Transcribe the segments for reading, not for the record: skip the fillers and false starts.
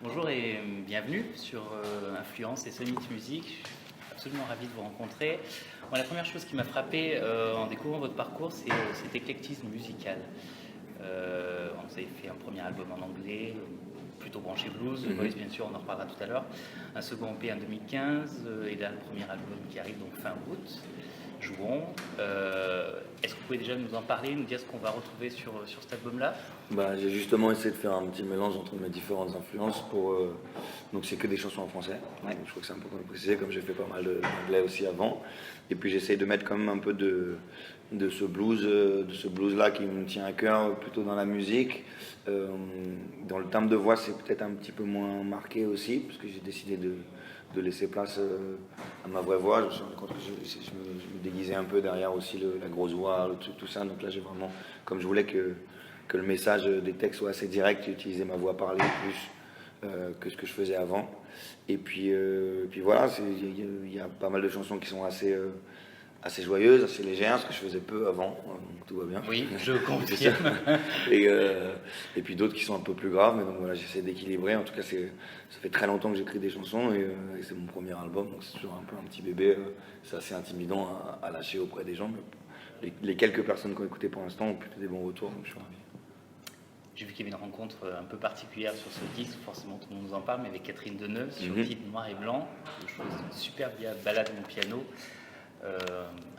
Bonjour et bienvenue sur Influence et Summit Music. Je suis absolument ravi de vous rencontrer. Moi, la première chose qui m'a frappé en découvrant votre parcours, c'est cet éclectisme musical. Vous avez fait un premier album en anglais, plutôt branché blues, The Voice bien sûr, on en reparlera tout à l'heure. Un second EP en 2015 et là le premier album qui arrive donc fin août. Jouons. Est-ce que vous pouvez déjà nous en parler, nous dire ce qu'on va retrouver sur cet album-là? J'ai justement essayé de faire un petit mélange entre mes différentes influences donc c'est que des chansons en français. Ouais. Donc, je crois que c'est important de préciser, comme j'ai fait pas mal d'anglais aussi avant. Et puis j'essaye de mettre quand même un peu de ce blues-là qui me tient à cœur, plutôt dans la musique. Dans le timbre de voix, c'est peut-être un petit peu moins marqué aussi, parce que j'ai décidé de laisser place à ma vraie voix. Je me suis rendu compte que je me déguisais un peu derrière aussi la grosse voix, tout ça. Donc là, j'ai vraiment, comme je voulais que le message des textes soit assez direct, j'ai utilisé ma voix parlée plus que ce que je faisais avant. Et puis voilà, il y a pas mal de chansons qui sont assez joyeuses, assez légères, ce que je faisais peu avant, donc tout va bien. Oui, je confirme. Et puis d'autres qui sont un peu plus graves, mais donc voilà, j'essaie d'équilibrer. En tout cas, ça fait très longtemps que j'écris des chansons et c'est mon premier album, donc c'est toujours un peu un petit bébé. C'est assez intimidant à lâcher auprès des gens. Mais les quelques personnes qui ont écouté pour l'instant ont plutôt des bons retours, donc je suis ravi. J'ai vu qu'il y avait une rencontre un peu particulière sur ce disque, forcément tout le monde nous en parle, mais avec Catherine Deneuve sur le titre Noir et Blanc. Je trouve que c'est une super balade mon piano.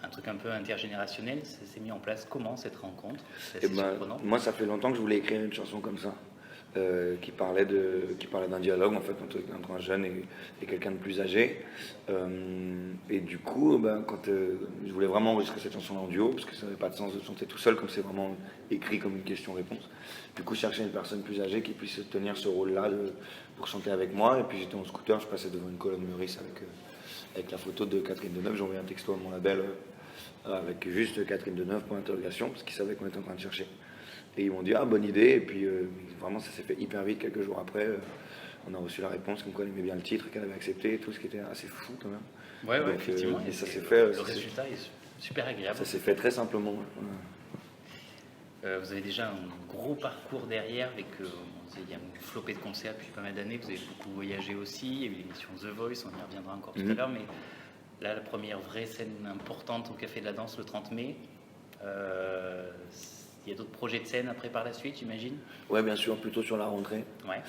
Un truc un peu intergénérationnel, ça s'est mis en place. Comment cette rencontre? C'est assez surprenant. Moi, ça fait longtemps que je voulais écrire une chanson comme ça, qui parlait d'un dialogue en fait entre un jeune et quelqu'un de plus âgé. Et du coup, quand je voulais vraiment enregistrer cette chanson en duo, parce que ça n'avait pas de sens de chanter tout seul, comme c'est vraiment écrit comme une question-réponse. Du coup, je cherchais une personne plus âgée qui puisse tenir ce rôle-là pour chanter avec moi. Et puis j'étais en scooter, je passais devant une colonne Meurice avec la photo de Catherine Deneuve. J'ai envoyé un texto à mon label avec juste Catherine Deneuve pour interrogation, parce qu'ils savaient qu'on était en train de chercher. Et ils m'ont dit, ah, bonne idée. Et puis vraiment, ça s'est fait hyper vite. Quelques jours après, on a reçu la réponse comme quoi elle aimait bien le titre, qu'elle avait accepté, tout ce qui était assez fou quand même. Ouais, Donc, effectivement. et ça s'est fait. Le résultat est super agréable. Ça s'est fait très simplement. Ouais. Vous avez déjà un gros parcours derrière avec il y a une flopée de concerts depuis pas mal d'années. Vous avez beaucoup voyagé aussi. Il y a eu l'émission The Voice, on y reviendra encore tout à l'heure. Mais là, la première vraie scène importante au Café de la Danse le 30 mai. Il y a d'autres projets de scène après par la suite, j'imagine? Ouais, bien sûr, plutôt sur la rentrée. Ouais.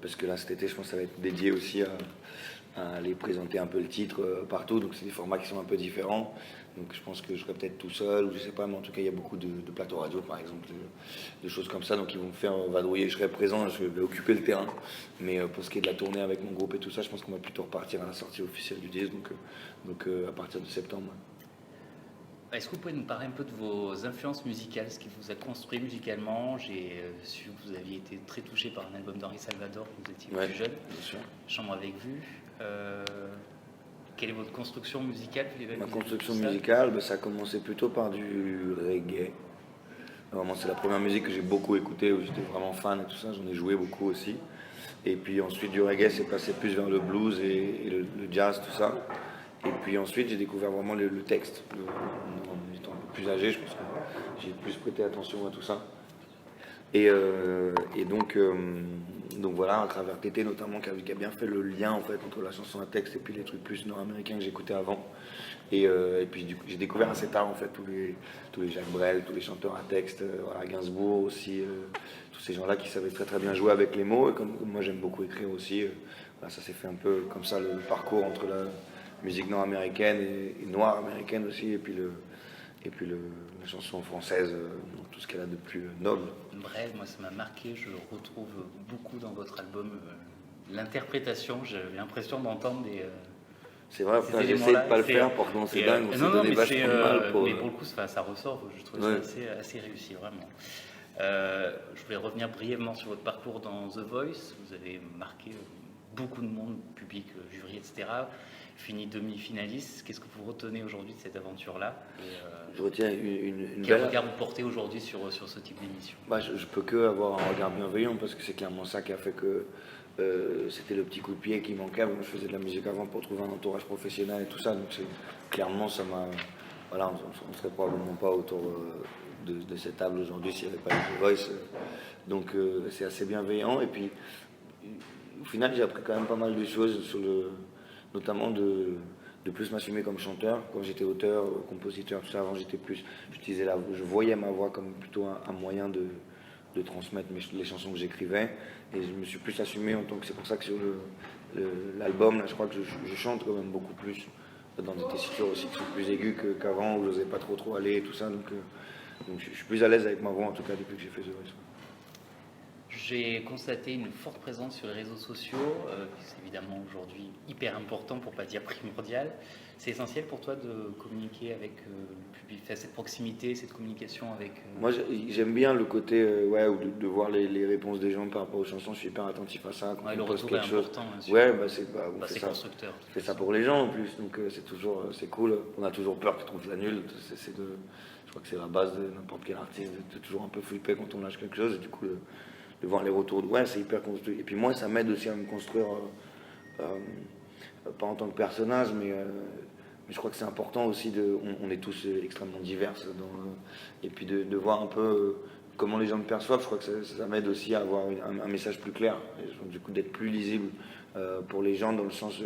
Parce que là, cet été, je pense que ça va être dédié aussi à aller présenter un peu le titre partout. Donc, c'est des formats qui sont un peu différents. Donc, je pense que je serai peut-être tout seul, ou je sais pas, mais en tout cas, il y a beaucoup de plateaux radio, par exemple, de choses comme ça. Donc, ils vont me faire vadrouiller. Je serai présent, je vais occuper le terrain. Mais pour ce qui est de la tournée avec mon groupe et tout ça, je pense qu'on va plutôt repartir à la sortie officielle du disque. Donc à partir de septembre. Est-ce que vous pouvez nous parler un peu de vos influences musicales, ce qui vous a construit musicalement? J'ai su que vous aviez été très touché par un album d'Henri Salvador quand vous étiez plus jeune, bien sûr. Chambre avec vue. Quelle est votre construction musicale? Ma construction musicale, ça a commencé plutôt par du reggae. Vraiment, c'est la première musique que j'ai beaucoup écoutée, où j'étais vraiment fan et tout ça, j'en ai joué beaucoup aussi. Et puis ensuite du reggae, c'est passé plus vers le blues et le jazz, tout ça. Et puis ensuite, j'ai découvert vraiment le texte. En étant un peu plus âgé, je pense que j'ai plus prêté attention à tout ça. Et donc voilà, à travers Tété notamment, qui a bien fait le lien en fait entre la chanson à texte et puis les trucs plus nord-américains que j'écoutais avant. Et puis du coup, j'ai découvert assez tard en fait tous les Jacques Brel, tous les chanteurs à texte, voilà, Gainsbourg aussi, tous ces gens-là qui savaient très très bien jouer avec les mots. Et comme moi j'aime beaucoup écrire aussi, voilà, ça s'est fait un peu comme ça le parcours entre la musique nord-américaine et noire américaine aussi, et puis la chanson française, tout ce qu'elle a de plus noble. Brel, moi ça m'a marqué, je le retrouve beaucoup dans votre album. L'interprétation, j'ai l'impression d'entendre des... C'est vrai, j'essaie de pas le faire, pourtant c'est dingue, on s'est donné vachement de mal pour... Mais pour le coup, ça ressort, je trouve ça assez réussi, vraiment. Je voulais revenir brièvement sur votre parcours dans The Voice. Vous avez marqué beaucoup de monde, public, jury, etc. Fini demi-finaliste. Qu'est-ce que vous retenez aujourd'hui de cette aventure-là? Je retiens une Quel belle... regard vous portez aujourd'hui sur ce type d'émission? Je peux que avoir un regard bienveillant, parce que c'est clairement ça qui a fait que c'était le petit coup de pied qui manquait. Moi, je faisais de la musique avant pour trouver un entourage professionnel et tout ça, donc clairement ça m'a... Voilà, on ne serait probablement pas autour de cette table aujourd'hui s'il n'y avait pas eu The Voice. Donc c'est assez bienveillant. Et puis au final, j'ai appris quand même pas mal de choses, notamment de plus m'assumer comme chanteur. Quand j'étais auteur, compositeur, tout ça, avant je voyais ma voix comme plutôt un moyen de transmettre les chansons que j'écrivais. Et je me suis plus assumé en tant que. C'est pour ça que sur l'album, là, je crois que je chante quand même beaucoup plus, dans des tessitures aussi qui sont plus aiguës qu'avant, où je n'osais pas trop aller et tout ça. Donc je suis plus à l'aise avec ma voix, en tout cas, depuis que j'ai fait The Voice. J'ai constaté une forte présence sur les réseaux sociaux, qui c'est évidemment aujourd'hui hyper important, pour ne pas dire primordial. C'est essentiel pour toi de communiquer avec le public, faire cette proximité, cette communication avec... Moi, j'aime bien le côté de voir les réponses des gens par rapport aux chansons. Je suis hyper attentif à ça. Quand le on poste retour est quelque chose. important. C'est constructeur. On fait ça pour les gens en plus, donc c'est cool. On a toujours peur qu'ils trouvent la nulle. Je crois que c'est la base de n'importe quel artiste, de toujours un peu flipper quand on lâche quelque chose. Et du coup, de voir les retours, c'est hyper construit. Et puis moi, ça m'aide aussi à me construire, pas en tant que personnage, mais je crois que c'est important aussi, on est tous extrêmement divers, et puis de voir un peu comment les gens me perçoivent. Je crois que ça m'aide aussi à avoir un message plus clair, et du coup d'être plus lisible pour les gens, dans le sens,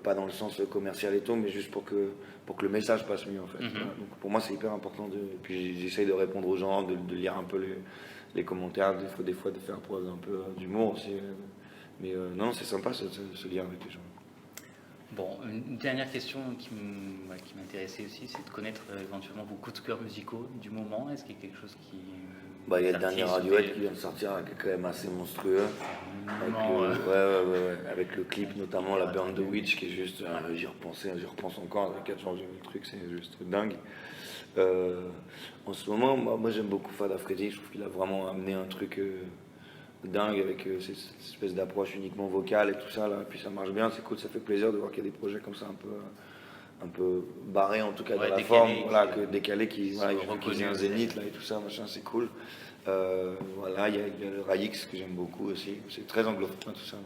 pas dans le sens commercial et tout, mais juste pour que le message passe mieux en fait. Mm-hmm. Voilà. Donc pour moi c'est hyper important, et puis j'essaye de répondre aux gens, de lire un peu les commentaires, des fois de faire preuve un peu d'humour aussi. Mais non, c'est sympa ce lien avec les gens. Bon, une dernière question qui m'intéressait aussi, c'est de connaître éventuellement vos coups de cœur musicaux du moment. Est-ce qu'il y a quelque chose qui... Il y a le dernier Radiohead qui vient de sortir, qui est quand même assez monstrueux. Avec le clip notamment, la Burn the Witch, qui est juste... j'y repense encore, avec 4 jours j'ai vu le truc, c'est juste dingue. En ce moment, moi j'aime beaucoup Fada Freddy, je trouve qu'il a vraiment amené un truc dingue avec cette espèce d'approche uniquement vocale et tout ça, là. Puis ça marche bien, c'est cool, ça fait plaisir de voir qu'il y a des projets comme ça un peu barrés en tout cas dans la forme, décalés, qui faisait un zénith là et tout ça, machin, c'est cool. Il y a le Raïx que j'aime beaucoup aussi, c'est très anglophone tout ça.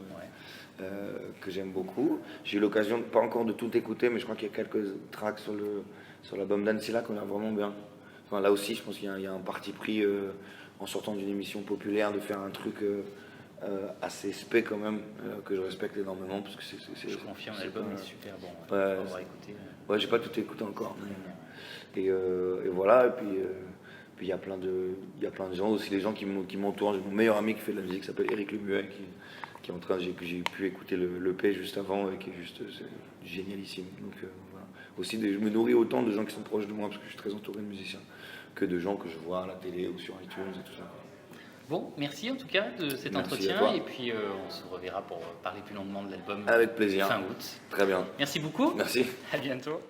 Que j'aime beaucoup. J'ai eu l'occasion, pas encore de tout écouter, mais je crois qu'il y a quelques tracks sur l'album d'Ancilla qu'on a vraiment bien. Enfin, là aussi, je pense qu'il y a un parti pris, en sortant d'une émission populaire, de faire un truc assez spé quand même, que je respecte énormément. Parce que je confirme, l'album est super bon. J'ai pas tout écouté encore. Et voilà, et puis il y a plein de gens, aussi les gens qui m'entourent. J'ai mon meilleur ami qui fait de la musique, qui s'appelle Eric Lemuet, qui est en train, j'ai pu écouter l'EP juste avant, et qui est juste génialissime. Donc voilà. Aussi, je me nourris autant de gens qui sont proches de moi, parce que je suis très entouré de musiciens, que de gens que je vois à la télé ou sur iTunes et tout ça. Bon, merci en tout cas de cet entretien, et puis on se reverra pour parler plus longuement de l'album. Avec plaisir. Fin août. Très bien. Merci beaucoup. Merci. À bientôt.